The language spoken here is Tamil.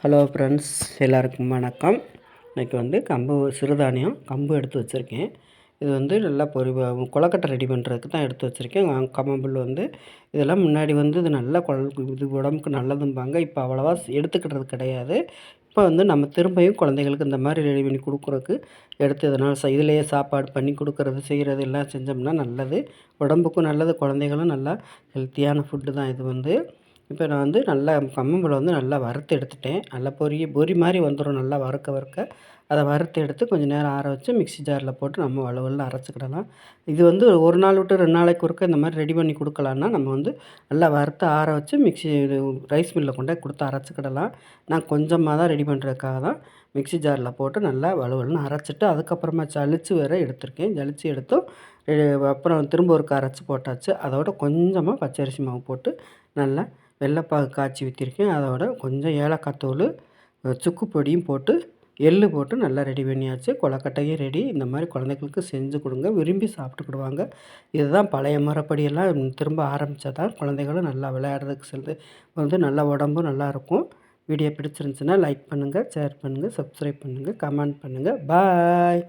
ஹலோ ஃப்ரெண்ட்ஸ், எல்லாருக்கும் வணக்கம். இன்றைக்கி வந்து சிறுதானியம் கம்பு எடுத்து வச்சுருக்கேன். இது வந்து நல்லா கொழக்கட்டை ரெடி பண்ணுறதுக்கு தான் எடுத்து வச்சுருக்கேன். கம்மம்புல் வந்து இதெல்லாம் முன்னாடி வந்து இது நல்லா இது உடம்புக்கு நல்லதும்பாங்க. இப்போ அவ்வளோவா எடுத்துக்கிட்டது கிடையாது. இப்போ வந்து நம்ம திரும்பியும் குழந்தைகளுக்கு இந்த மாதிரி ரெடி பண்ணி கொடுக்குறதுக்கு எடுத்து இதனால் இதிலேயே சாப்பாடு பண்ணி கொடுக்குறது செய்கிறது எல்லாம் செஞ்சோம்னா நல்லது, உடம்புக்கும் நல்லது, குழந்தைகளும் நல்லா ஹெல்த்தியான ஃபுட்டு தான் இது வந்து. இப்போ நான் வந்து நல்லா கம்மம்பழம் வந்து நல்லா வறுத்து எடுத்துட்டேன். நல்லா பொரி மாதிரி வந்துடும். நல்லா வறுக்க அதை வறுத்து எடுத்து கொஞ்சம் நேரம் ஆற வச்சு மிக்ஸி ஜாரில் போட்டு நம்ம வலுவலுன்னு அரைச்சிக்கிடலாம். இது வந்து ஒரு நாள் விட்டு 2 நாளைக்கு ஒருக்க இந்த மாதிரி ரெடி பண்ணி கொடுக்கலான்னா நம்ம வந்து நல்லா வறுத்து ஆற வச்சு ரைஸ் மில்லில் கொண்டு கொடுத்து அரைச்சிக்கிடலாம். நான் கொஞ்சமாக தான் ரெடி பண்ணுறதுக்காக தான் மிக்ஸி ஜாரில் போட்டு நல்லா வலுவலுன்னு அரைச்சிட்டு அதுக்கப்புறமா ஜலிச்சு வேறு எடுத்திருக்கேன். ஜலிச்சு எடுத்தும் அப்புறம் திரும்ப ஒருக்கா அரைச்சி போட்டாச்சு. அதோட கொஞ்சமாக பச்சரிசி மாவு போட்டு நல்லா வெள்ளைப்பாகு காய்ச்சி ஊற்றிருக்கேன். அதோட கொஞ்சம் ஏலக்காய் தூள், சுக்கு பொடியும் போட்டு எள்ளு போட்டு நல்லா ரெடி பண்ணியாச்சு. கொழக்கட்டையும் ரெடி. இந்த மாதிரி குழந்தைகளுக்கு செஞ்சு கொடுங்க, விரும்பி சாப்பிட்டுக்கிடுவாங்க. இதுதான் பழைய முறைப்படியெல்லாம் திரும்ப ஆரம்பித்தா தான் குழந்தைகளும் நல்லா விளையாடுறதுக்கு வந்து நல்லா உடம்பும் நல்லாயிருக்கும். வீடியோ பிடிச்சிருந்துச்சுன்னா லைக் பண்ணுங்கள், ஷேர் பண்ணுங்கள், சப்ஸ்கிரைப் பண்ணுங்கள், கமெண்ட் பண்ணுங்கள். பாய்.